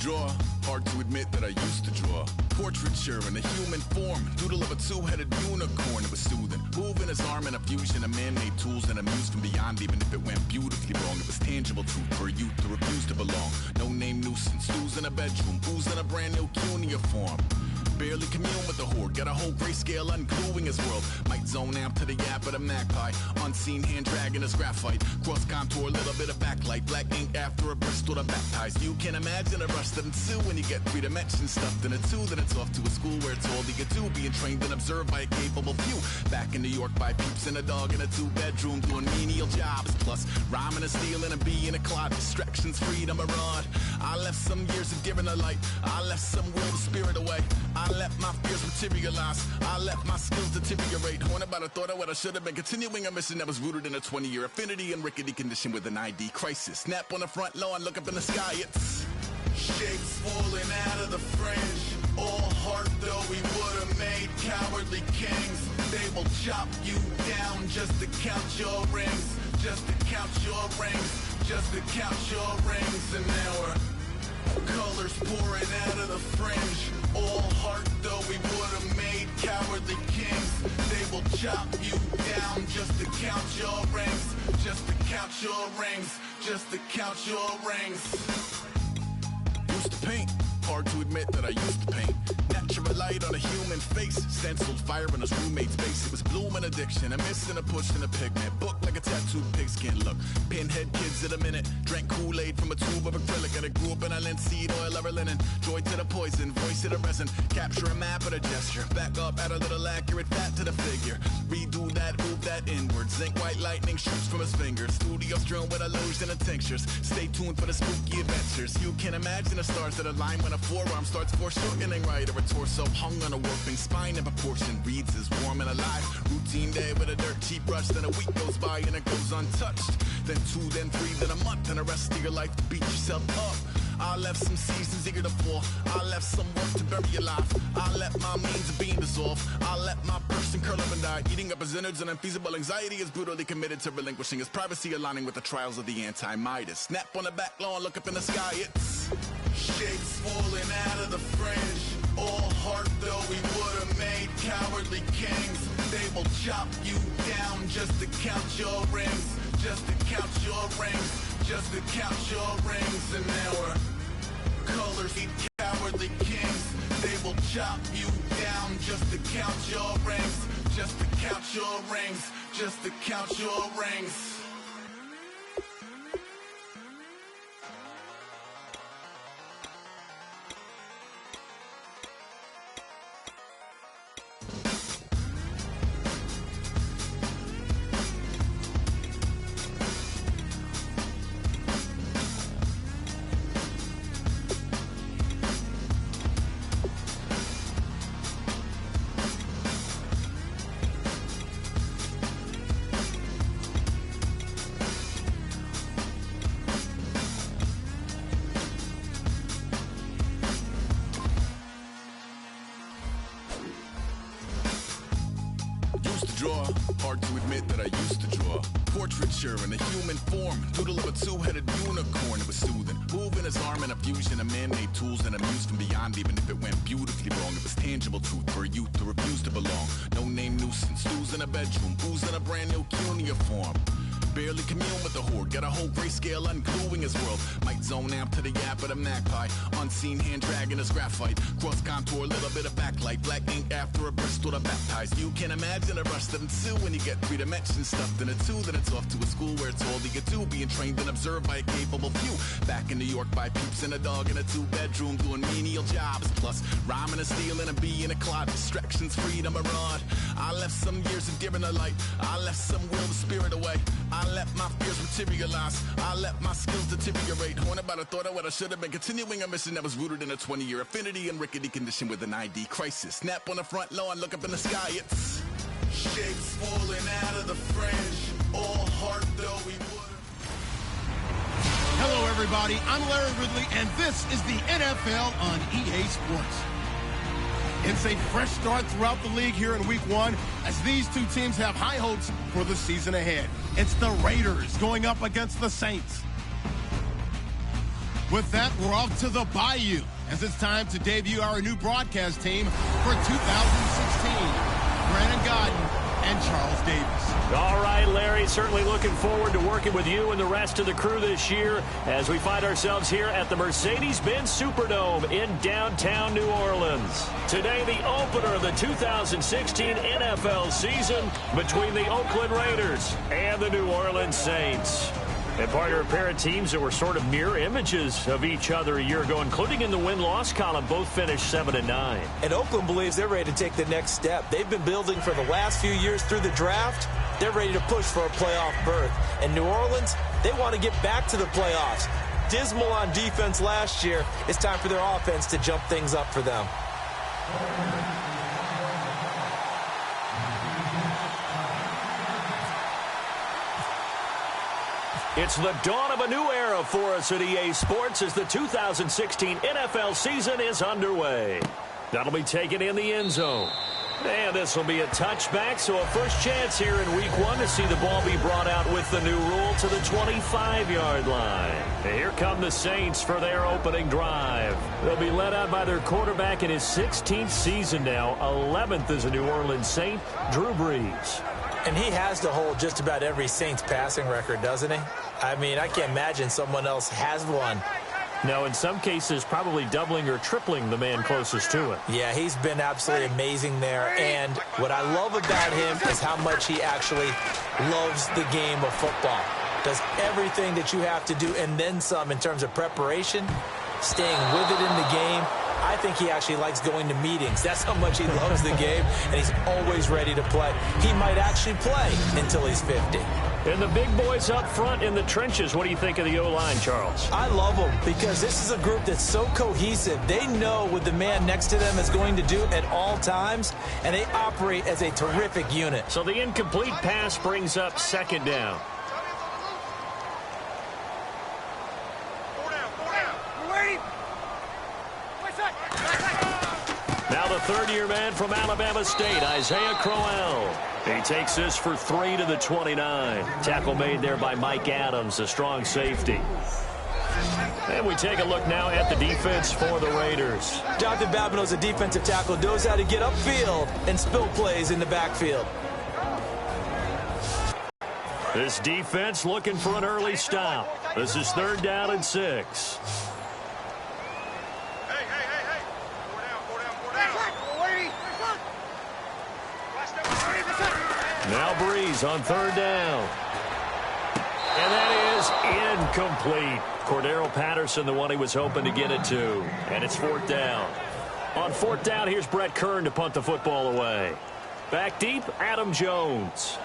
draw, hard to admit that I used to draw. Portraiture in a human form, doodle of a two-headed unicorn. It was soothing, moving his arm in a fusion of man-made tools and amused from beyond. Even if it went beautifully wrong, it was tangible truth for a youth to refuse to belong. No name nuisance, who's in a bedroom, who's in a brand new cuneiform. Barely commune with the horde, got a whole grayscale ungluing his world. Might zone amp to the yap of the magpie, unseen hand dragging his graphite. Cross contour, little bit of backlight, black ink after a Bristol to baptize. You can imagine a rush that ensue when you get 3 dimensions stuffed in a 2. Then it's off to a school where it's all you get to, being trained and observed by a capable few. Back in New York by peeps and a dog in a 2-bedroom, doing menial jobs. Plus rhyming and stealing a bee in a clod, distractions, freedom, a rod. I left some years of giving a light, I left some will to spirit away. I let my fears materialize, I let my skills deteriorate. Haunted by the thought of what I should have been, continuing a mission that was rooted in a 20-year affinity and rickety condition with an ID crisis. Snap on the front lawn, look up in the sky, it's shapes falling out of the fringe. All heart though we would have made cowardly kings. They will chop you down just to count your rings, just to count your rings, just to count your rings. And now we're colors pouring out of the fringe. All heart though we would have made cowardly kings. They will chop you down just to count your rings, just to count your rings, just to count your rings. Used to paint, hard to admit that I used to paint. Natural light on a human face, stenciled fire in his roommate's face. It was blooming addiction, a missing a push and a pigment. Book like a tattooed pigskin look. Pinhead kids in a minute, drank Kool-Aid from a tube of acrylic. And I grew up in a linseed oil ever linen. Joy to the poison, voice to the resin. Capture a map of a gesture. Back up, add a little accurate fat to the figure. Redo that, move that inward. Zinc white lightning shoots from his fingers. Studio strewn with illusion and tinctures. Stay tuned for the spooky adventures. You can imagine the stars that align when a forearm starts foreshortening right, or a torso hung on a warping spine in proportion. Reads as warm and alive. Routine day with a dirt cheap brush. Then a week goes by and it goes untouched. Then 2, then 3, then a month, and the rest of your life to beat yourself up. I left some seasons eager to fall. I left some work to bury alive. I let my means of being dissolved. I let my person curl up and die, eating up his innards. And unfeasible anxiety is brutally committed to relinquishing his privacy, aligning with the trials of the anti-Midas. Snap on the back lawn, look up in the sky, it's shapes falling out of the fringe. All heart though we would have made cowardly kings. They will chop you down just to count your rings, just to count your rings, just to count your rings. And now we're colors eat cowardly kings. They will chop you down just to count your rings, just to count your rings, just to count your rings. Draw, hard to admit that I used to draw. Portraiture in a human form, doodle of a two-headed unicorn. It was soothing, moving his arm in a fusion of man-made tools and amused from beyond. Even if it went beautifully wrong, it was tangible truth for a youth to refuse to belong. No name nuisance, who's in a bedroom, who's in a brand new cuneiform. Barely commune with the horde, got a whole grayscale ungluing his world. Might zone amp to the yap of the magpie, unseen hand dragging his graphite. Cross contour, little bit of backlight, black ink after a Bristol to baptize. You can imagine a rush that ensue when you get 3 dimensions stuffed in a 2. Then it's off to a school where it's all you get to, being trained and observed by a capable few. Back in New York by peeps and a dog in a 2-bedroom, doing menial jobs. Plus rhyming and stealing a bee in a clod, distractions, freedom, a rod. I left some years of giving a light, I left some will to spirit away. I let my fears materialize, I let my skills deteriorate. Haunted by the thought of what I should have been, continuing a mission that was rooted in a 20-year affinity and rickety condition with an ID crisis. Snap on the front lawn, look up in the sky, it's shapes falling out of the fringe. All heart though we would. Hello everybody, I'm Larry Ridley and this is the NFL on EA Sports. It's a fresh start throughout the league here in Week 1 as these two teams have high hopes for the season ahead. It's the Raiders going up against the Saints. With that, we're off to the Bayou, as it's time to debut our new broadcast team for 2016. Brandon Godden and Charles Davis. All right, Larry, certainly looking forward to working with you and the rest of the crew this year as we find ourselves here at the Mercedes-Benz Superdome in downtown New Orleans. Today, the opener of the 2016 NFL season between the Oakland Raiders and the New Orleans Saints. And partner, a pair of teams that were sort of mirror images of each other a year ago, including in the win-loss column, both finished 7-9. And Oakland believes they're ready to take the next step. They've been building for the last few years through the draft. They're ready to push for a playoff berth. And New Orleans, they want to get back to the playoffs. Dismal on defense last year. It's time for their offense to jump things up for them. It's the dawn of a new era for us at EA Sports as the 2016 NFL season is underway. That'll be taken in the end zone. And this will be a touchback, so a first chance here in Week 1 to see the ball be brought out with the new rule to the 25-yard line. And here come the Saints for their opening drive. They'll be led out by their quarterback in his 16th season now, 11th as a New Orleans Saint, Drew Brees. And he has to hold just about every Saints passing record, doesn't he? I mean, I can't imagine someone else has one. No, in some cases, probably doubling or tripling the man closest to it. Yeah, he's been absolutely amazing there. And what I love about him is how much he actually loves the game of football. Does everything that you have to do and then some in terms of preparation, staying with it in the game. I think he actually likes going to meetings. That's how much he loves the game, and he's always ready to play. He might actually play until he's 50. And the big boys up front in the trenches, what do you think of the O-line, Charles? I love them because this is a group that's so cohesive. They know what the man next to them is going to do at all times, and they operate as a terrific unit. So the incomplete pass brings up second down. Now the third-year man from Alabama State, Isaiah Crowell. He takes this for 3 to the 29. Tackle made there by Mike Adams, a strong safety. And we take a look now at the defense for the Raiders. Jonathan Babineau's a defensive tackle, knows how to get upfield and spill plays in the backfield. This defense looking for an early stop. This is 3rd down and 6. Now Breeze on 3rd down. And that is incomplete. Cordero Patterson, the one he was hoping to get it to. And it's 4th down. On 4th down, here's Brett Kern to punt the football away. Back deep, Adam Jones.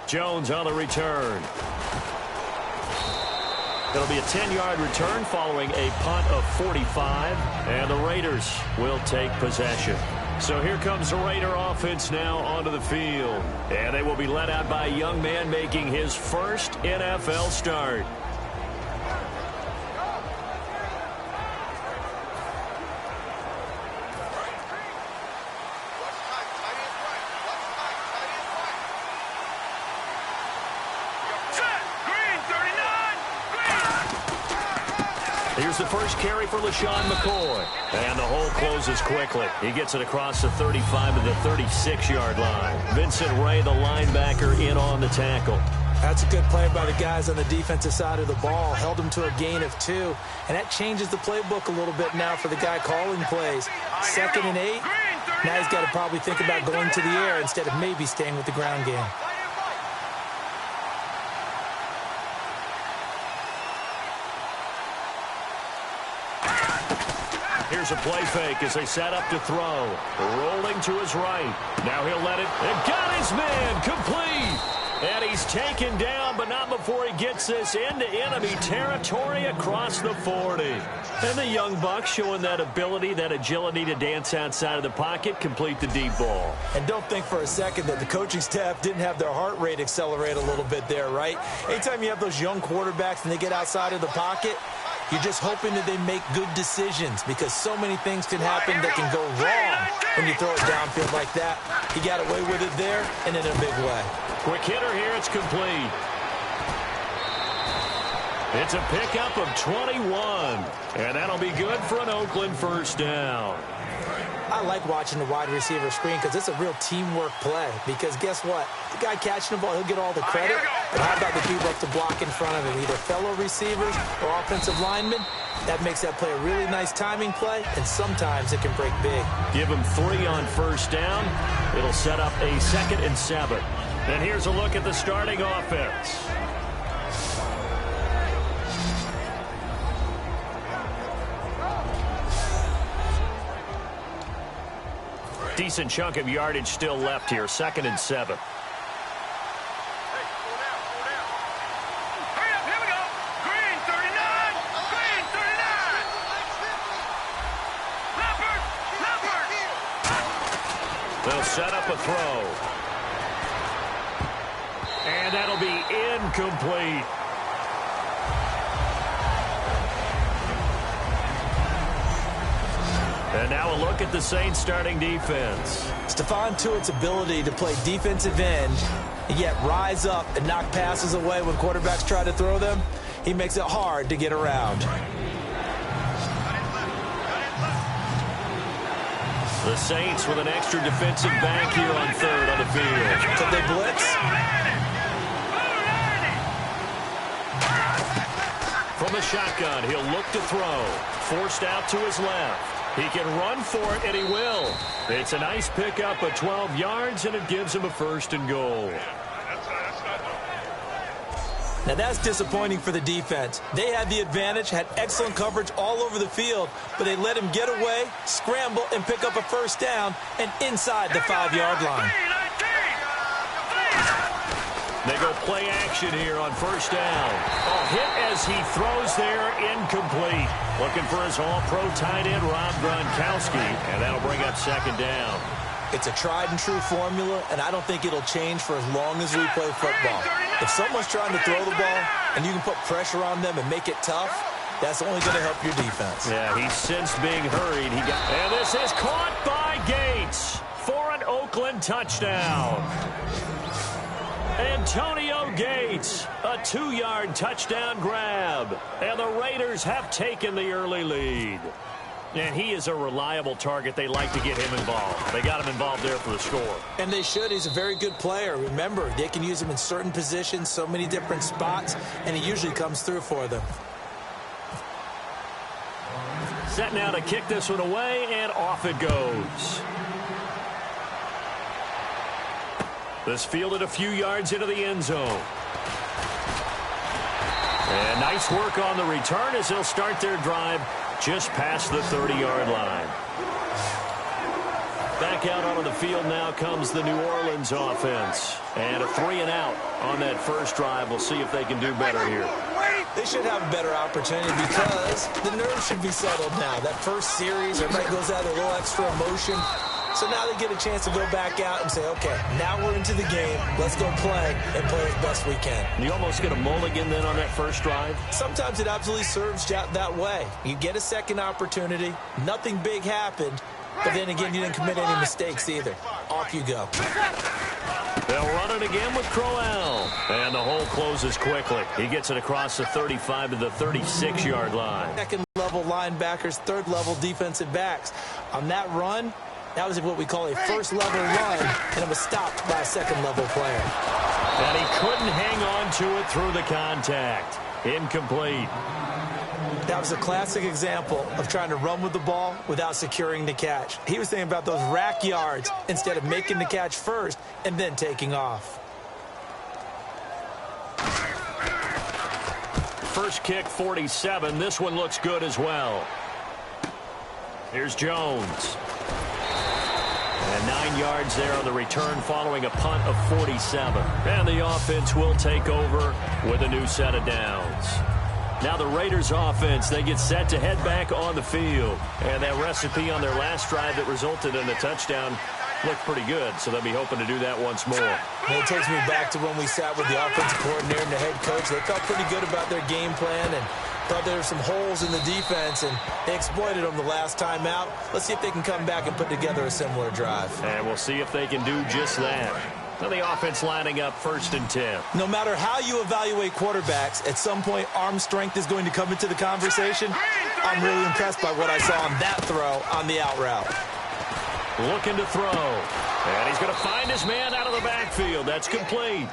Jones on the return. It'll be a 10-yard return following a punt of 45, and the Raiders will take possession. So here comes the Raider offense now onto the field, and they will be led out by a young man making his first NFL start. Here's the first carry for LaShawn McCoy. And the hole closes quickly. He gets it across the 35 to the 36-yard line. Vincent Ray, the linebacker, in on the tackle. That's a good play by the guys on the defensive side of the ball. Held him to a gain of 2. And that changes the playbook a little bit now for the guy calling plays. 2nd and 8. Now he's got to probably think about going to the air instead of maybe staying with the ground game. Here's a play fake as they set up to throw. Rolling to his right. Now he'll let it. And got his man complete. And he's taken down, but not before he gets this into enemy territory across the 40. And the young buck showing that ability, that agility to dance outside of the pocket, complete the deep ball. And don't think for a second that the coaching staff didn't have their heart rate accelerate a little bit there, right? Anytime you have those young quarterbacks and they get outside of the pocket, You're just hoping that they make good decisions because so many things can happen that can go wrong when you throw it downfield like that. He got away with it there and in a big way. Quick hitter here. It's complete. It's a pickup of 21, and that'll be good for an Oakland first down. I like watching the wide receiver screen because it's a real teamwork play. Because guess what? The guy catching the ball, he'll get all the credit. But how about the people up to block in front of him, either fellow receivers or offensive linemen? That makes that play a really nice timing play, and sometimes it can break big. Give him 3 on first down. It'll set up a 2nd and 7. And here's a look at the starting offense. Decent chunk of yardage still left here. 2nd and 7. They'll set up a throw. And that'll be incomplete. And now a look at the Saints starting defense. Stephon Tuitt's ability to play defensive end and yet rise up and knock passes away when quarterbacks try to throw them, he makes it hard to get around. The Saints with an extra defensive back here on 3rd on the field. Could they blitz? From the shotgun, he'll look to throw. Forced out to his left. He can run for it, and he will. It's a nice pickup of 12 yards, and it gives him a 1st and goal. Now that's disappointing for the defense. They had the advantage, had excellent coverage all over the field, but they let him get away, scramble, and pick up a 1st down, and inside the 5-yard line. They go play action here on 1st down. A hit as he throws there, incomplete. Looking for his all-pro tight end, Rob Gronkowski, and that'll bring up 2nd down. It's a tried-and-true formula, and I don't think it'll change for as long as we play football. If someone's trying to throw the ball and you can put pressure on them and make it tough, that's only going to help your defense. Yeah, he's since being hurried. And this is caught by Gates for an Oakland touchdown. Antonio Gates, a 2-yard touchdown grab. And the Raiders have taken the early lead. And he is a reliable target. They like to get him involved. They got him involved there for the score. And they should. He's a very good player. Remember, they can use him in certain positions, so many different spots, and he usually comes through for them. Set now to kick this one away, and off it goes. This fielded a few yards into the end zone. And nice work on the return as they'll start their drive just past the 30-yard line. Back out onto the field now comes the New Orleans offense. And a 3-and-out on that first drive. We'll see if they can do better here. They should have a better opportunity because the nerves should be settled now. That first series, everybody goes out with a little extra emotion. So now they get a chance to go back out and say, okay, now we're into the game. Let's go play and play as best we can. You almost get a mulligan then on that first drive? Sometimes it absolutely serves that way. You get a second opportunity. Nothing big happened. But then again, you didn't commit any mistakes either. Off you go. They'll run it again with Crowell. And the hole closes quickly. He gets it across the 35 to the 36-yard line. Second-level linebackers, third-level defensive backs. On that run, that was what we call a first-level run, and it was stopped by a second-level player. And he couldn't hang on to it through the contact. Incomplete. That was a classic example of trying to run with the ball without securing the catch. He was thinking about those rack yards instead of making the catch first and then taking off. First kick, 47. This one looks good as well. Here's Jones. And 9 yards there on the return following a punt of 47. And the offense will take over with a new set of downs. Now the Raiders offense, they get set to head back on the field. And that recipe on their last drive that resulted in a touchdown looked pretty good, so they'll be hoping to do that once more. And it takes me back to when we sat with the offensive coordinator and the head coach. They felt pretty good about their game plan and Thought there were some holes in the defense, and they exploited them the last time out. Let's see if they can come back and put together a similar drive. And we'll see if they can do just that. Now the offense lining up 1st and 10. No matter how you evaluate quarterbacks, at some point arm strength is going to come into the conversation. I'm really impressed by what I saw on that throw on the out route. Looking to throw. And he's going to find his man out of the backfield. That's complete.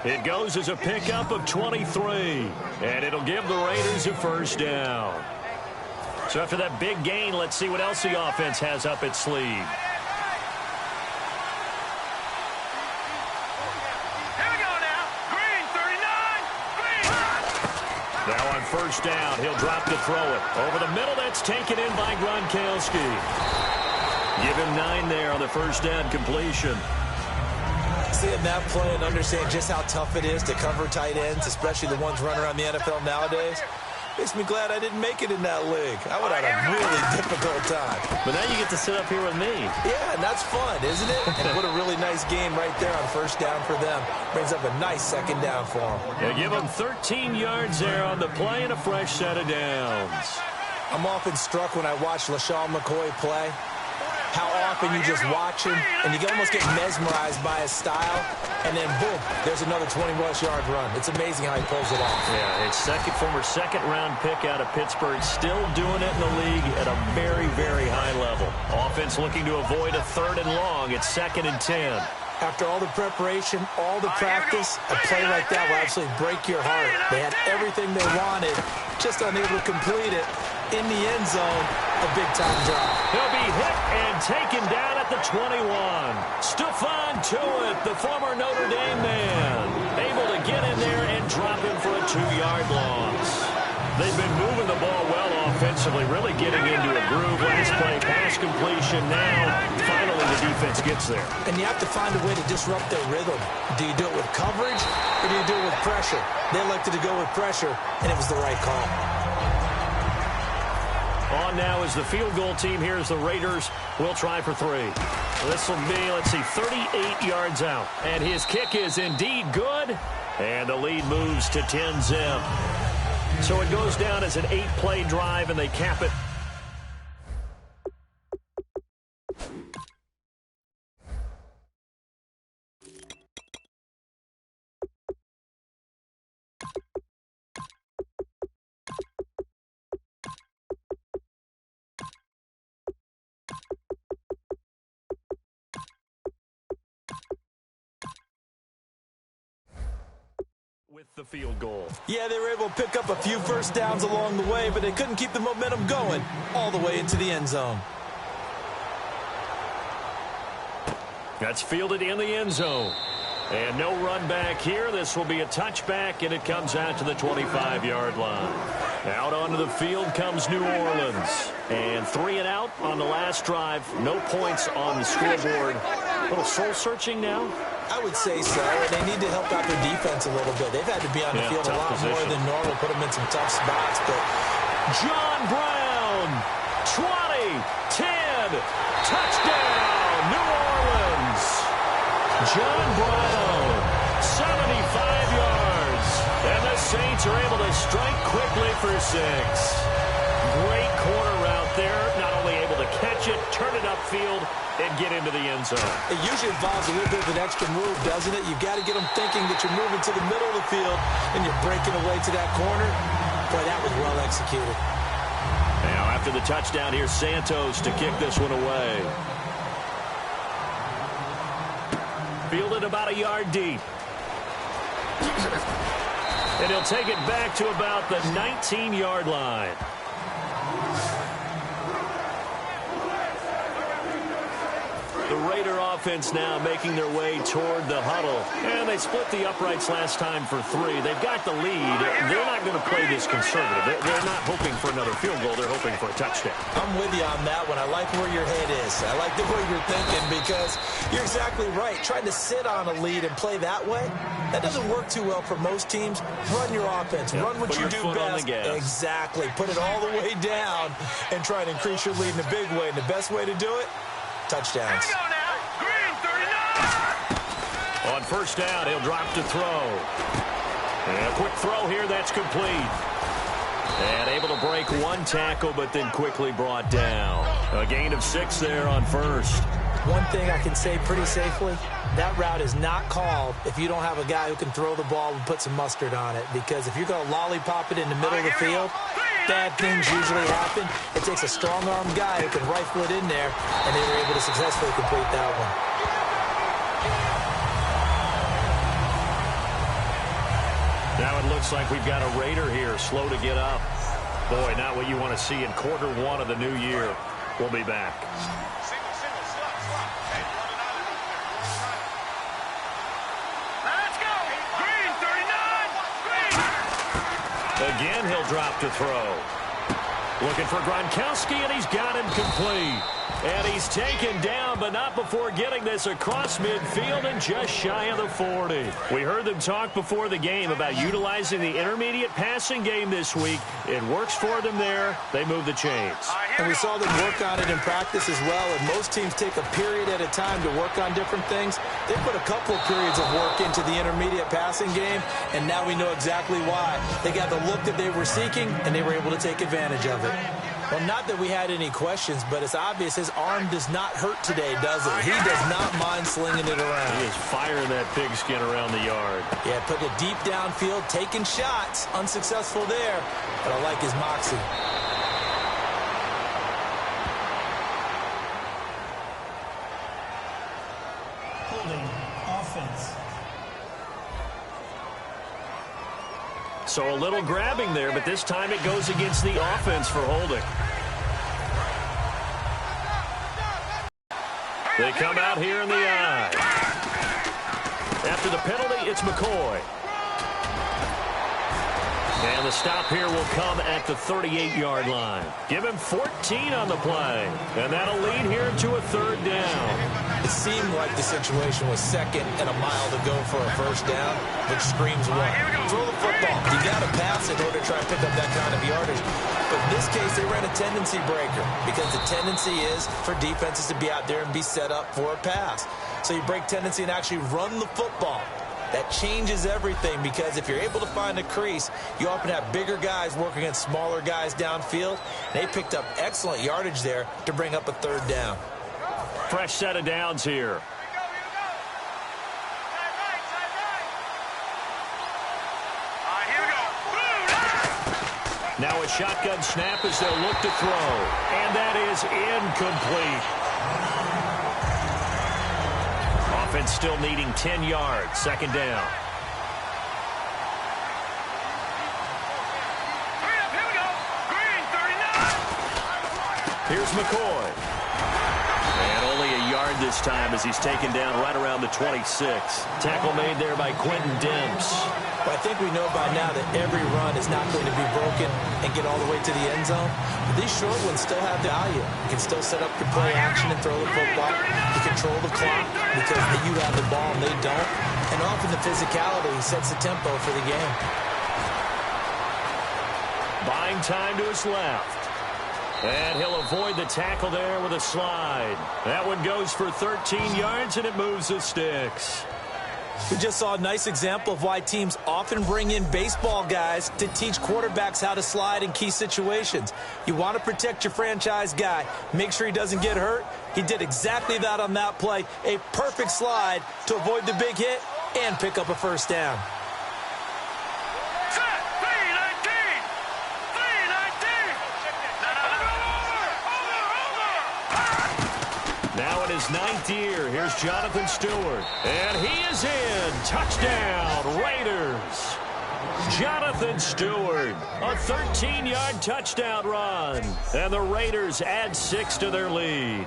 It goes as a pickup of 23. And it'll give the Raiders a 1st down. So after that big gain, let's see what else the offense has up its sleeve. Now on 1st down, he'll drop to throw it. Over the middle, that's taken in by Gronkowski. Give him 9 there on the 1st down completion. Seeing that play and understand just how tough it is to cover tight ends, especially the ones running around the NFL nowadays, makes me glad I didn't make it in that league. I would have had a really difficult time. But now you get to sit up here with me. Yeah, and that's fun, isn't it? And what a really nice game right there on 1st down for them. Brings up a nice 2nd down for them. They give them 13 yards there on the play and a fresh set of downs. I'm often struck when I watch LaShawn McCoy play, how often you just watch him and you can almost get mesmerized by his style, and then boom, there's another 20-plus yard run. It's amazing how he pulls it off. Yeah, it's former second-round pick out of Pittsburgh, still doing it in the league at a very, very high level. Offense looking to avoid a 3rd and long. It's 2nd and 10. After all the preparation, all the practice, a play like that will absolutely break your heart. They had everything they wanted, just unable to complete it. In the end zone, a big-time drop. He'll be hit and taken down at the 21. Stephon Tuitt, the former Notre Dame man, able to get in there and drop him for a 2-yard loss. They've been moving the ball well offensively, really getting into a groove. Last play, pass completion now. Finally, the defense gets there. And you have to find a way to disrupt their rhythm. Do you do it with coverage, or do you do it with pressure? They elected to go with pressure, and it was the right call. On now is the field goal team. Here's the Raiders. We'll try for 3. This will be, 38 yards out. And his kick is indeed good. And the lead moves to 10-zip. So it goes down as an 8-play drive, and they cap it. With the field goal. Yeah, they were able to pick up a few 1st downs along the way, but they couldn't keep the momentum going all the way into the end zone. That's fielded in the end zone. And no run back here. This will be a touchback, and it comes out to the 25-yard line. Out onto the field comes New Orleans. And 3 and out on the last drive. No points on the scoreboard. A little soul-searching now. I would say so, and they need to help out their defense a little bit. They've had to be on the field a lot more than normal, put them in some tough spots. But John Brown, 20, 10, touchdown, New Orleans. John Brown, 75 yards, and the Saints are able to strike quickly for 6. Great corner route there, not only able to catch it, turn it upfield, and get into the end zone. It usually involves a little bit of an extra move, doesn't it? You've got to get them thinking that you're moving to the middle of the field and you're breaking away to that corner. Boy, that was well executed. Now, after the touchdown, here's Santos to kick this one away. Fielded about a yard deep. And he'll take it back to about the 19-yard line. The Raider offense now making their way toward the huddle. And they split the uprights last time for 3. They've got the lead. They're not going to play this conservative. They're not hoping for another field goal. They're hoping for a touchdown. I'm with you on that one. I like where your head is. I like the way you're thinking because you're exactly right. Trying to sit on a lead and play that way, that doesn't work too well for most teams. Run your offense. Run what you do best. Exactly. Put it all the way down and try to increase your lead in a big way. And the best way to do it, touchdowns. On 1st down, he'll drop to throw. And a quick throw here, that's complete. And able to break one tackle, but then quickly brought down. A gain of 6 there on first. One thing I can say pretty safely, that route is not called if you don't have a guy who can throw the ball and put some mustard on it. Because if you're going to lollipop it in the middle of the field, bad things usually happen. It takes a strong-armed guy who can rifle it in there, and they were able to successfully complete that one. Now it looks like we've got a Raider here, slow to get up. Boy, not what you want to see in quarter 1 of the new year. We'll be back. Let's go! Green, 39! Green! Again, he'll drop to throw. Looking for Gronkowski, and he's got him complete. And he's taken down, but not before getting this across midfield and just shy of the 40. We heard them talk before the game about utilizing the intermediate passing game this week. It works for them there. They move the chains. And we saw them work on it in practice as well. And most teams take a period at a time to work on different things. They put a couple of periods of work into the intermediate passing game, and now we know exactly why. They got the look that they were seeking, and they were able to take advantage of it. Well, not that we had any questions, but it's obvious his arm does not hurt today, does it? He does not mind slinging it around. He is firing that pigskin around the yard. Yeah, putting it deep downfield, taking shots. Unsuccessful there, but I like his moxie. Holding offense. So a little grabbing there, but this time it goes against the offense for holding. They come out here in the eye. After the penalty, it's McCoy. And the stop here will come at the 38-yard line. Give him 14 on the play. And that'll lead here to a 3rd down. It seemed like the situation was 2nd and a mile to go for a 1st down, which screams one. Throw the football. You got to pass in order to try and pick up that kind of yardage. But in this case, they ran a tendency breaker because the tendency is for defenses to be out there and be set up for a pass. So you break tendency and actually run the football. That changes everything because if you're able to find a crease, you often have bigger guys working against smaller guys downfield. They picked up excellent yardage there to bring up a 3rd down. Fresh set of downs here. Now a shotgun snap as they'll look to throw. And that is incomplete. Offense still needing 10 yards. 2nd down. Here we go. Green, 39! Here's McCoy. And only a yard this time as he's taken down right around the 26. Tackle made there by Quentin Demps. But I think we know by now that every run is not going to be broken and get all the way to the end zone. But these short ones still have value. You can still set up your play action and throw the football. You control the clock because you have the ball and they don't. And often the physicality sets the tempo for the game. Buying time to his left. And he'll avoid the tackle there with a slide. That one goes for 13 yards, and it moves the sticks. We just saw a nice example of why teams often bring in baseball guys to teach quarterbacks how to slide in key situations. You want to protect your franchise guy. Make sure he doesn't get hurt. He did exactly that on that play. A perfect slide to avoid the big hit and pick up a 1st down. Now in his 9th year, here's Jonathan Stewart. And he is in. Touchdown, Raiders. Jonathan Stewart, a 13-yard touchdown run. And the Raiders add 6 to their lead.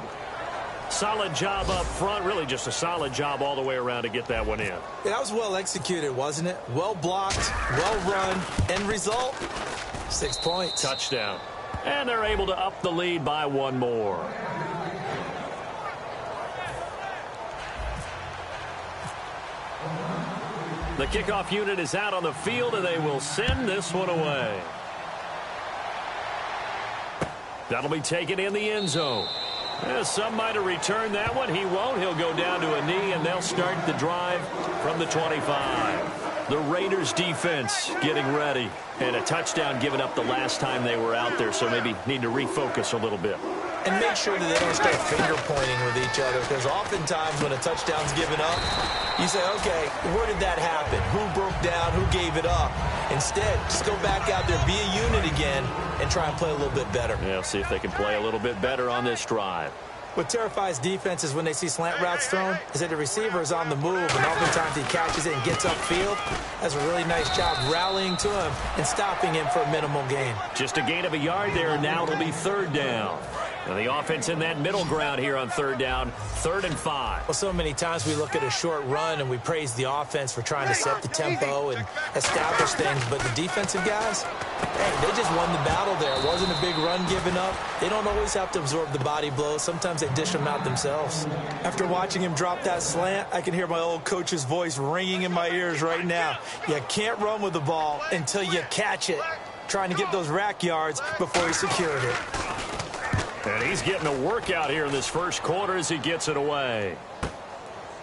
Solid job up front. Really just a solid job all the way around to get that one in. Yeah, that was well executed, wasn't it? Well blocked, well run. End result, 6 points. Touchdown. And they're able to up the lead by 1 more. The kickoff unit is out on the field, and they will send this one away. That'll be taken in the end zone. Some might have returned that one. He won't. He'll go down to a knee, and they'll start the drive from the 25. The Raiders defense getting ready. And a touchdown given up the last time they were out there, so maybe need to refocus a little bit. And make sure that they don't start finger pointing with each other, because oftentimes when a touchdown's given up, you say, okay, where did that happen? Who broke down? Who gave it up? Instead, just go back out there, be a unit again, and try and play a little bit better. Yeah, see if they can play a little bit better on this drive. What terrifies defenses when they see slant routes thrown is that the receiver is on the move, and oftentimes he catches it and gets upfield. That's a really nice job rallying to him and stopping him for a minimal gain. Just a gain of a yard there, and now it'll be third down. And the offense in that middle ground here on third down, 3rd and 5. Well, so many times we look at a short run and we praise the offense for trying to set the tempo and establish things, but the defensive guys, hey, they just won the battle there. It wasn't a big run given up. They don't always have to absorb the body blows. Sometimes they dish them out themselves. After watching him drop that slant, I can hear my old coach's voice ringing in my ears right now. You can't run with the ball until you catch it. Trying to get those rack yards before he secured it. And he's getting a workout here in this first quarter as he gets it away.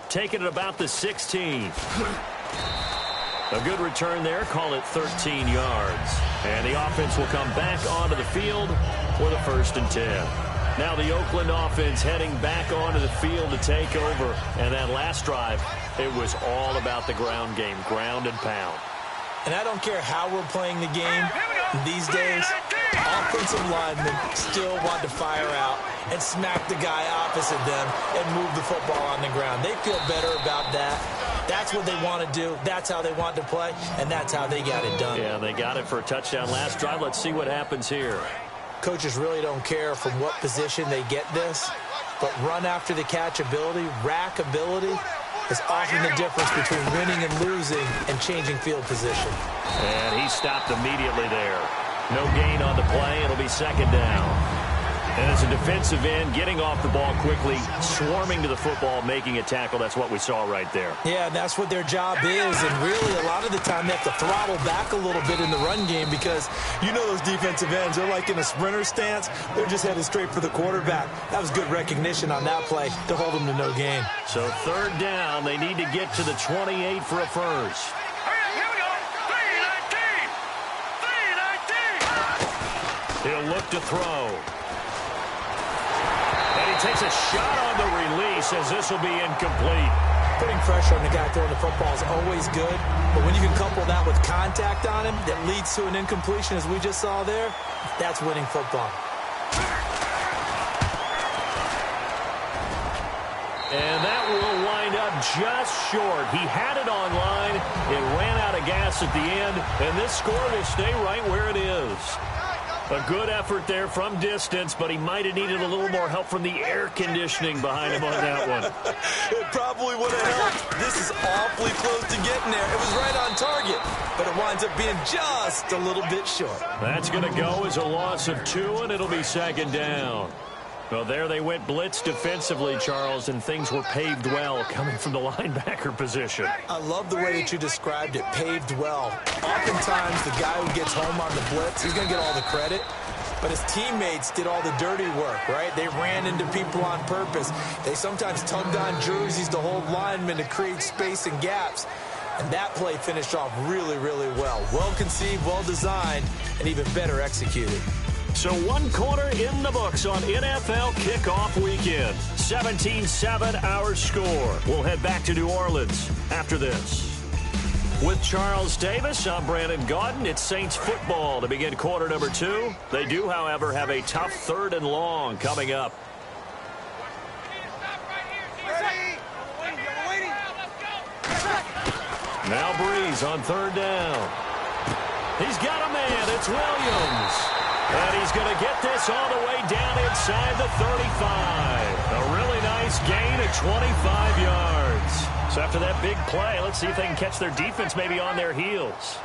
Taking it about the 16. A good return there. Call it 13 yards. And the offense will come back onto the field for the 1st and 10. Now the Oakland offense heading back onto the field to take over. And that last drive, it was all about the ground game, ground and pound. And I don't care how we're playing the game these days, offensive linemen still want to fire out and smack the guy opposite them and move the football on the ground. They feel better about that. That's what they want to do. That's how they want to play, and that's how they got it done. Yeah, they got it for a touchdown last drive. Let's see what happens here. Coaches really don't care from what position they get this, but run after the catch ability, rack ability, is often the difference between winning and losing and changing field position. And he stopped immediately there. No gain on the play. It'll be 2nd down. And as a defensive end, getting off the ball quickly, swarming to the football, making a tackle, that's what we saw right there. Yeah, and that's what their job is. And really, a lot of the time, they have to throttle back a little bit in the run game because you know those defensive ends, they're like in a sprinter stance. They're just headed straight for the quarterback. That was good recognition on that play to hold them to no gain. So 3rd down, they need to get to the 28 for a first. Here we go. 3-19. He'll look to throw. And he takes a shot on the release as this will be incomplete. Putting pressure on the guy throwing the football is always good, but when you can couple that with contact on him that leads to an incompletion, as we just saw there, that's winning football. And that will wind up just short. He had it on line. It ran out of gas at the end, and this score will stay right where it is. A good effort there from distance, but he might have needed a little more help from the air conditioning behind him on that one. It probably would have helped. This is awfully close to getting there. It was right on target, but it winds up being just a little bit short. That's going to go as a loss of 2, and it'll be 2nd down. Well, there they went blitz defensively, Charles, and things were paved well coming from the linebacker position. I love the way that you described it, paved well. Oftentimes, the guy who gets home on the blitz, he's going to get all the credit, but his teammates did all the dirty work, right? They ran into people on purpose. They sometimes tugged on jerseys to hold linemen to create space and gaps. And that play finished off really, really well. Well conceived, well designed, and even better executed. So 1 quarter in the books on NFL kickoff weekend. 17-7 our score. We'll head back to New Orleans after this. With Charles Davis, I'm Brandon Gaudin. It's Saints football to begin quarter number 2. They do, however, have a tough 3rd and long coming up. Now Breeze on 3rd down. He's got a man. It's Williams. And he's going to get this all the way down inside the 35. A really nice gain of 25 yards. So after that big play, let's see if they can catch their defense maybe on their heels.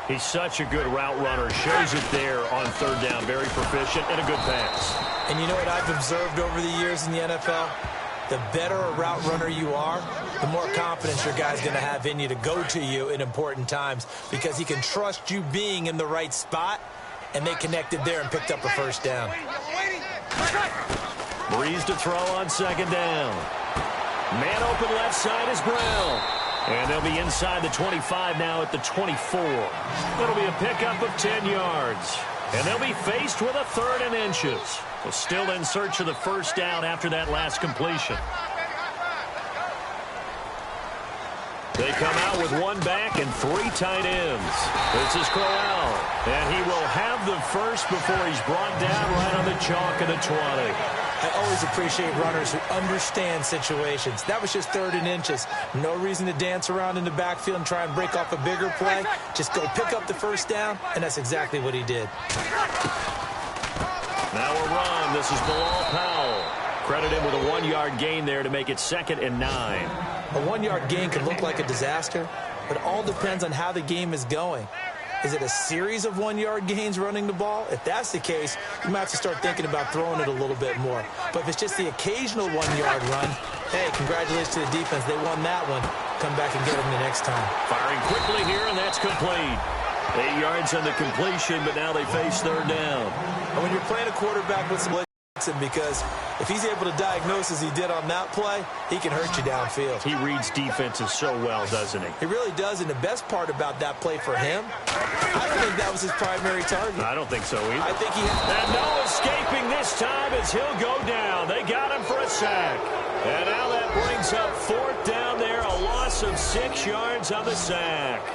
He's such a good route runner. Shows it there on 3rd down. Very proficient and a good pass. And you know what I've observed over the years in the NFL? The better a route runner you are, the more confidence your guy's going to have in you to go to you in important times because he can trust you being in the right spot. And they connected there and picked up a 1st down. Breeze to throw on 2nd down. Man open left side is Brown. And they'll be inside the 25 now at the 24. It'll be a pickup of 10 yards. And they'll be faced with a 3rd and inches. So still in search of the first down after that last completion. They come out with 1 back and 3 tight ends. This is Crowell. And he will have the first before he's brought down right on the chalk of the 20. I always appreciate runners who understand situations. That was just 3rd and inches. No reason to dance around in the backfield and try and break off a bigger play. Just go pick up the first down, and that's exactly what he did. Now a run. This is Bilal Powell. Credit him with a 1-yard gain there to make it 2nd and 9. A 1-yard gain can look like a disaster, but it all depends on how the game is going. Is it a series of 1-yard gains running the ball? If that's the case, you might have to start thinking about throwing it a little bit more. But if it's just the occasional 1-yard run, hey, congratulations to the defense. They won that one. Come back and get them the next time. Firing quickly here, and that's complete. 8 yards on the completion, but now they face 3rd down. And when you're playing a quarterback with some because if he's able to diagnose as he did on that play, he can hurt you downfield. He reads defenses so well, doesn't he? He really does, and the best part about that play for him, I don't think that was his primary target. I don't think so either. I think he had... And no escaping this time as he'll go down. They got him for a sack. And now that brings up 4th down there, a loss of 6 yards on the sack.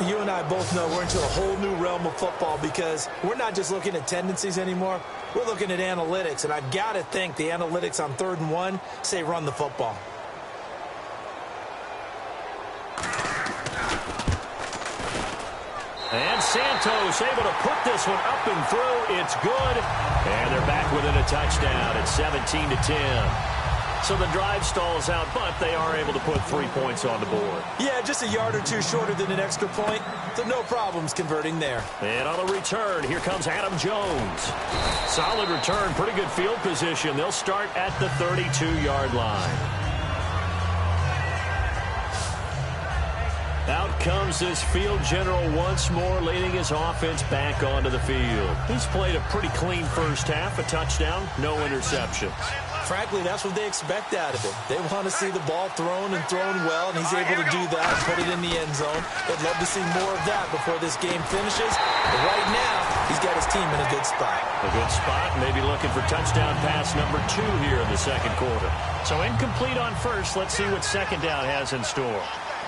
You and I both know we're into a whole new realm of football because we're not just looking at tendencies anymore. We're looking at analytics, and I've got to think the analytics on 3rd and 1 say run the football. And Santos able to put this one up and through. It's good. And they're back within a touchdown at 17-10. So the drive stalls out, but they are able to put 3 points on the board. Yeah, just a yard or 2 shorter than an extra point, so no problems converting there. And on the return, here comes Adam Jones. Solid return, pretty good field position. They'll start at the 32-yard line. Out comes this field general once more, leading his offense back onto the field. He's played a pretty clean first half, a touchdown, no interceptions. Frankly, that's what they expect out of him. They want to see the ball thrown and thrown well, and he's able to do that and put it in the end zone. They'd love to see more of that before this game finishes. But right now, he's got his team in a good spot. A good spot, maybe looking for touchdown pass number 2 here in the 2nd quarter. So incomplete on first. Let's see what 2nd down has in store.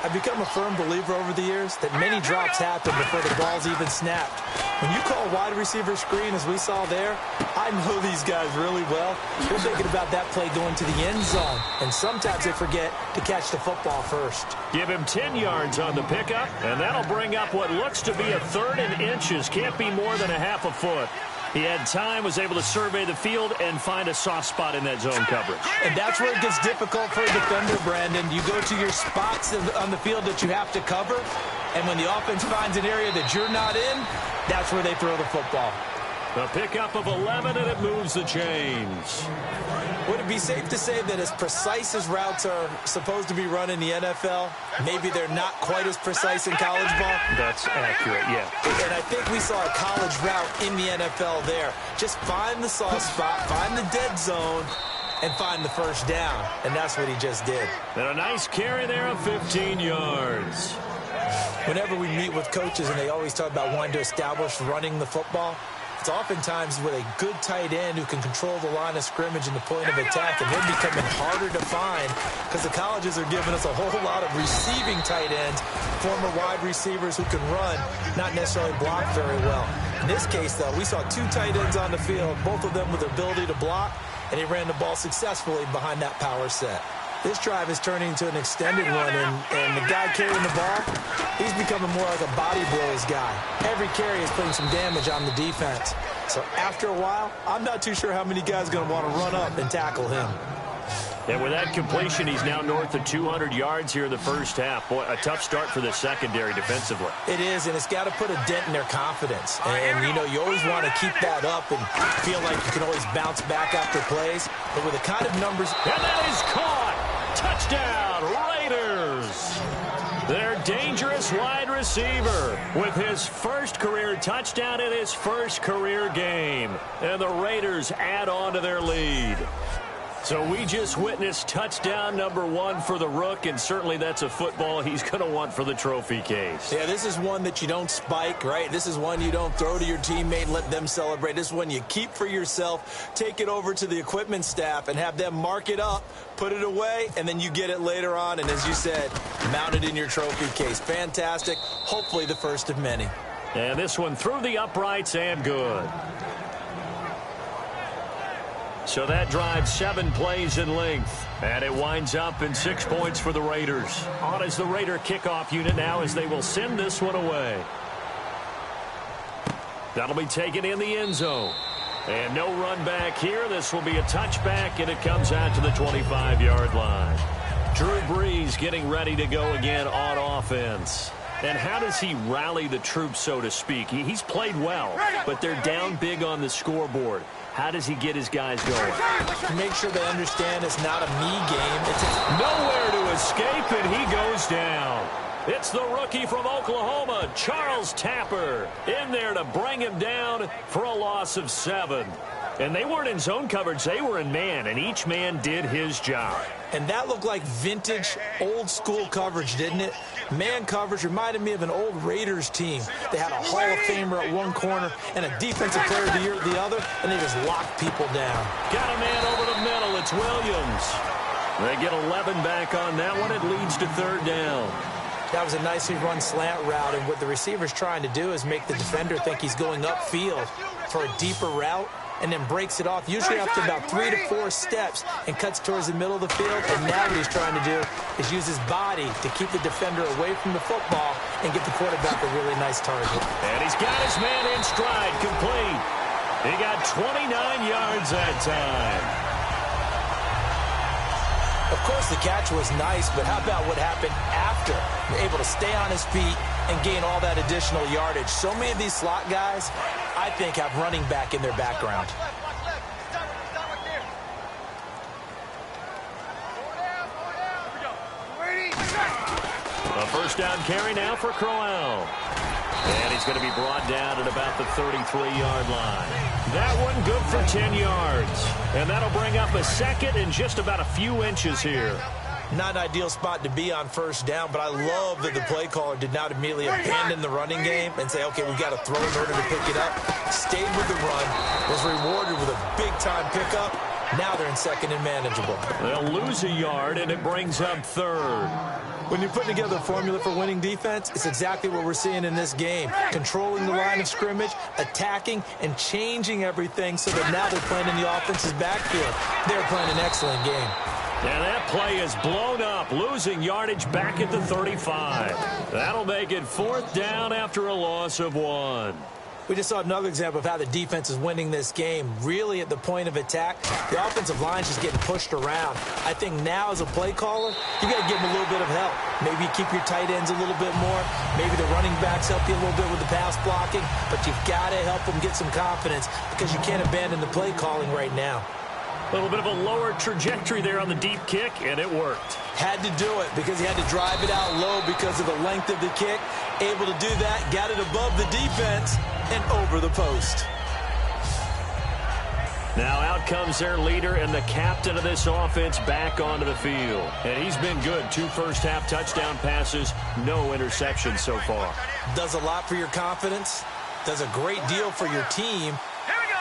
I've become a firm believer over the years that many drops happen before the ball's even snapped. When you call wide receiver screen, as we saw there, I know these guys really well. You're thinking about that play going to the end zone, and sometimes they forget to catch the football first. Give him 10 yards on the pickup, and that'll bring up what looks to be a 3rd and inches. Can't be more than a half a foot. He had time, was able to survey the field and find a soft spot in that zone coverage. And that's where it gets difficult for a defender, Brandon. You go to your spots on the field that you have to cover, and when the offense finds an area that you're not in, that's where they throw the football. A pickup of 11, and it moves the chains. Would it be safe to say that as precise as routes are supposed to be run in the NFL, maybe they're not quite as precise in college ball? That's accurate, yeah. And I think we saw a college route in the NFL there. Just find the soft spot, find the dead zone, and find the first down. And that's what he just did. And a nice carry there of 15 yards. Whenever we meet with coaches and they always talk about wanting to establish running the football, it's oftentimes with a good tight end who can control the line of scrimmage and the point of attack, and they're becoming harder to find because the colleges are giving us a whole lot of receiving tight ends, former wide receivers who can run, not necessarily block very well. In this case, though, we saw 2 tight ends on the field, both of them with the ability to block, and he ran the ball successfully behind that power set. This drive is turning into an extended one, and the guy carrying the ball, he's becoming more like a body blows guy. Every carry is putting some damage on the defense. So after a while, I'm not too sure how many guys are going to want to run up and tackle him. And with that completion, he's now north of 200 yards here in the first half. Boy, a tough start for the secondary defensively. It is, and it's got to put a dent in their confidence. And, you know, you always want to keep that up and feel like you can always bounce back after plays. But with the kind of numbers... And that is caught! Touchdown, Raiders! Their dangerous wide receiver with his first career touchdown in his first career game. And the Raiders add on to their lead. So we just witnessed touchdown number 1 for the Rook, and certainly that's a football he's going to want for the trophy case. Yeah, this is one that you don't spike, right? This is one you don't throw to your teammate and let them celebrate. This is one you keep for yourself, take it over to the equipment staff and have them mark it up, put it away, and then you get it later on. And as you said, mount it in your trophy case. Fantastic. Hopefully the first of many. And this one through the uprights and good. So that drives 7 plays in length. And it winds up in 6 points for the Raiders. On as the Raider kickoff unit now as they will send this one away. That'll be taken in the end zone. And no run back here. This will be a touchback, and it comes out to the 25-yard line. Drew Brees getting ready to go again on offense. And how does he rally the troops, so to speak? He's played well, but they're down big on the scoreboard. How does he get his guys going? Make sure they understand it's not a me game. It's nowhere to escape, and he goes down. It's the rookie from Oklahoma, Charles Tapper, in there to bring him down for a loss of 7. And they weren't in zone coverage. They were in man, and each man did his job. And that looked like vintage, old-school coverage, didn't it? Man coverage reminded me of an old Raiders team. They had a Hall of Famer at one corner and a defensive player of the year at the other, and they just locked people down. Got a man over the middle. It's Williams. They get 11 back on that one. It leads to 3rd down. That was a nicely run slant route, and what the receiver's trying to do is make the defender think he's going upfield for a deeper route, and then breaks it off, usually after about 3 to 4 steps, and cuts towards the middle of the field. And now what he's trying to do is use his body to keep the defender away from the football and get the quarterback a really nice target. And he's got his man in stride, complete. He got 29 yards that time. Of course, the catch was nice, but how about what happened after? You're able to stay on his feet and gain all that additional yardage. So many of these slot guys, I think, have running back in their background. A first down carry now for Crowell. And he's going to be brought down at about the 33-yard line. That one good for 10 yards. And that'll bring up a 2nd and just about a few inches here. Not an ideal spot to be on first down, but I love that the play caller did not immediately abandon the running game and say, okay, we've got to throw in order to pick it up. Stayed with the run, was rewarded with a big-time pickup. Now they're in 2nd and manageable. They'll lose a yard, and it brings up 3rd. When you're putting together a formula for winning defense, it's exactly what we're seeing in this game. Controlling the line of scrimmage, attacking, and changing everything so that now they're playing in the offense's backfield. They're playing an excellent game. And that play is blown up, losing yardage back at the 35. That'll make it 4th down after a loss of 1. We just saw another example of how the defense is winning this game. Really at the point of attack, the offensive line is just getting pushed around. I think now as a play caller, you got to give them a little bit of help. Maybe you keep your tight ends a little bit more. Maybe the running backs help you a little bit with the pass blocking. But you've got to help them get some confidence because you can't abandon the play calling right now. A little bit of a lower trajectory there on the deep kick, and it worked. Had to do it because he had to drive it out low because of the length of the kick. Able to do that, got it above the defense and over the post. Now out comes their leader and the captain of this offense back onto the field. And he's been good. 2 first-half touchdown passes, no interceptions so far. Does a lot for your confidence, does a great deal for your team,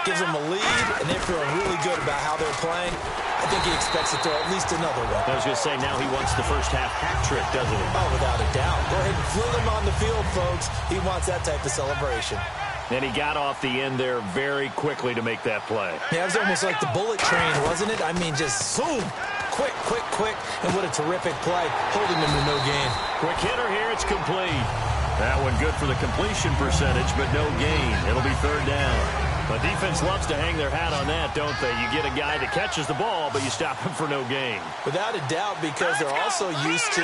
gives them a lead, and they're feeling really good about how they're playing. I think he expects to throw at least another one. I was going to say, now he wants the first-half hat trick, doesn't he? Oh, without a doubt. Go ahead and fling him on the field, folks. He wants that type of celebration. And he got off the end there very quickly to make that play. Yeah, it was almost like the bullet train, wasn't it? I mean, just zoom. Quick, quick, quick. And what a terrific play, holding him to no gain. Quick hitter here, it's complete. That one good for the completion percentage, but no gain. It'll be 3rd down. The defense loves to hang their hat on that, don't they? You get a guy that catches the ball, but you stop him for no gain. Without a doubt, because they're also used to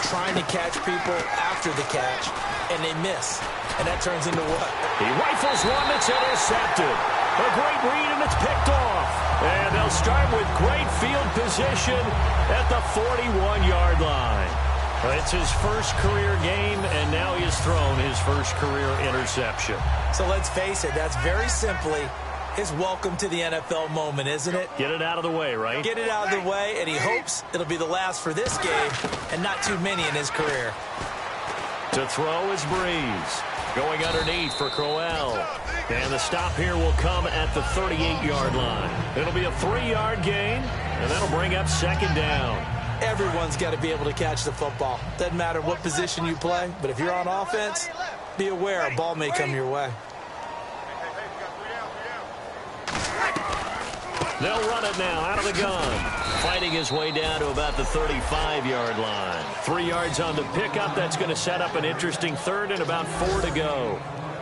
trying to catch people after the catch, and they miss. And that turns into what? He rifles one that's intercepted. A great read, and it's picked off. And they'll start with great field position at the 41-yard line. It's his first career game, and now he has thrown his first career interception. So let's face it, that's very simply It's welcome to the NFL moment, isn't it? Get it out of the way, right? Get it out of the way, and he hopes it'll be the last for this game and not too many in his career. To throw is Breeze. Going underneath for Crowell. And the stop here will come at the 38-yard line. It'll be a 3-yard gain, and that'll bring up second down. Everyone's got to be able to catch the football. Doesn't matter what position you play, but if you're on offense, be aware a ball may come your way. They'll run it now out of the gun. Fighting his way down to about the 35-yard line. 3 yards on the pickup. That's going to set up an interesting third and about 4 to go.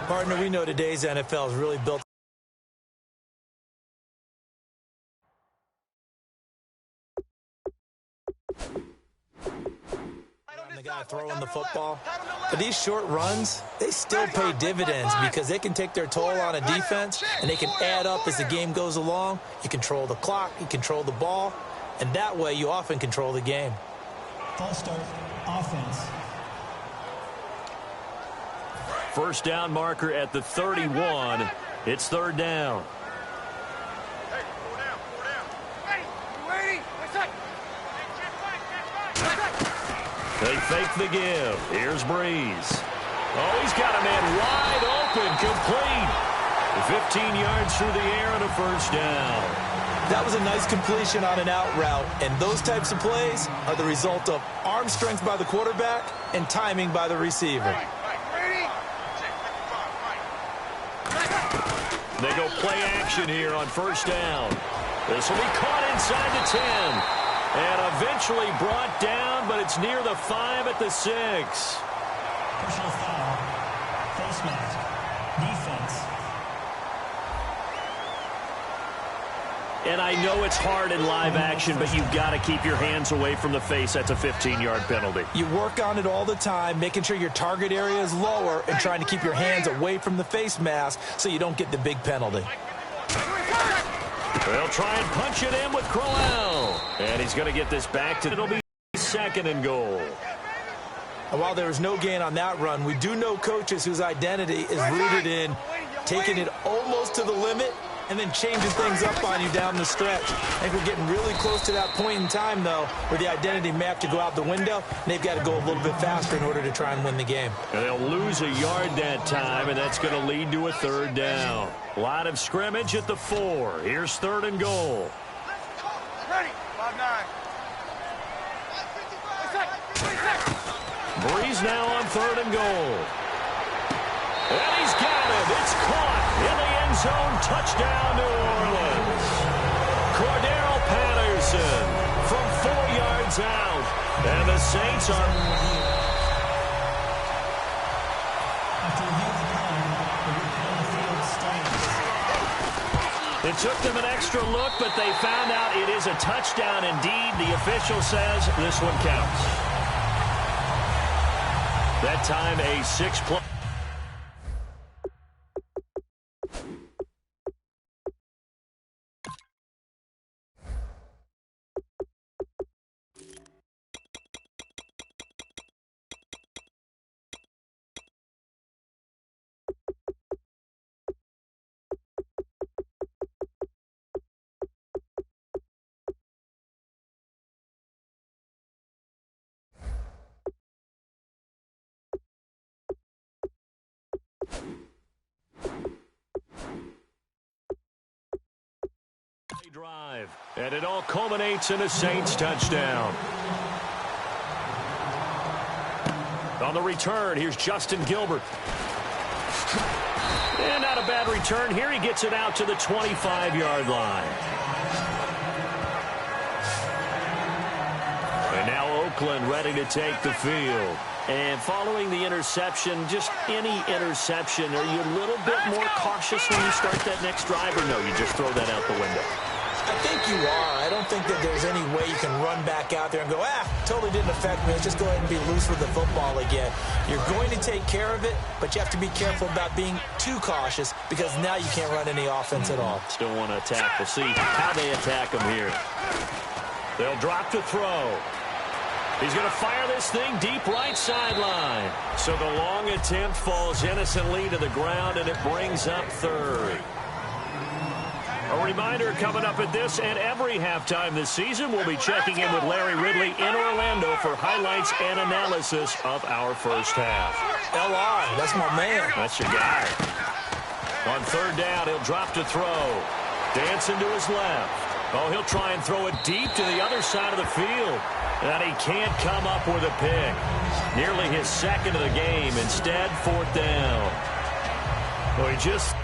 Partner, we know today's NFL is really built. The guy throwing the football. But these short runs, they still pay dividends because they can take their toll on a defense and they can add up as the game goes along. You control the clock, you control the ball, and that way you often control the game. False start, offense. First down marker at the 31. It's third down. They fake the give. Here's Breeze. Oh, he's got a man wide open, complete. 15 yards through the air and a first down. That was a nice completion on an out route, and those types of plays are the result of arm strength by the quarterback and timing by the receiver. They go play action here on first down. This will be caught inside the 10. And eventually brought down, but it's near the 5 at the 6. Personal foul. Face mask. Defense. And I know it's hard in live action, but you've got to keep your hands away from the face. That's a 15-yard penalty. You work on it all the time, making sure your target area is lower and trying to keep your hands away from the face mask so you don't get the big penalty. They'll try and punch it in with Crowell. And he's going to get this back to, it'll be second and goal. And while there was no gain on that run, we do know coaches whose identity is rooted in taking it almost to the limit and then changing things up on you down the stretch. I think we're getting really close to that point in time, though, where the identity map to go out the window, and they've got to go a little bit faster in order to try and win the game. And they'll lose a yard that time, and that's going to lead to a third down. A lot of scrimmage at the 4. Here's third and goal. Ready. 5-9. Breeze now on third and goal. And he's got it. It's caught in the end zone. Touchdown, New Orleans. Cordero Patterson from 4 yards out. And the Saints are... It took them an extra look, but they found out it is a touchdown indeed. The official says this one counts. That time a 6-play. Drive, and it all culminates in a Saints touchdown. On the return, here's Justin Gilbert. And not a bad return here. He gets it out to the 25-yard line. And now Oakland ready to take the field. And following the interception, just any interception, are you a little bit more cautious when you start that next drive, or no, you just throw that out the window? I think you are. I don't think that there's any way you can run back out there and go, totally didn't affect me. Let's just go ahead and be loose with the football again. You're going to take care of it, but you have to be careful about being too cautious because now you can't run any offense at all. Still want to attack. We'll see how they attack him here. They'll drop to throw. He's going to fire this thing deep right sideline. So the long attempt falls innocently to the ground, and it brings up third. A reminder coming up at this and every halftime this season, we'll be checking in with Larry Ridley in Orlando for highlights and analysis of our first half. LR, that's my man. That's your guy. On third down, he'll drop to throw. Dancing to his left. Oh, he'll try and throw it deep to the other side of the field. And he can't come up with a pick. Nearly his second of the game. Instead, fourth down. Well, he just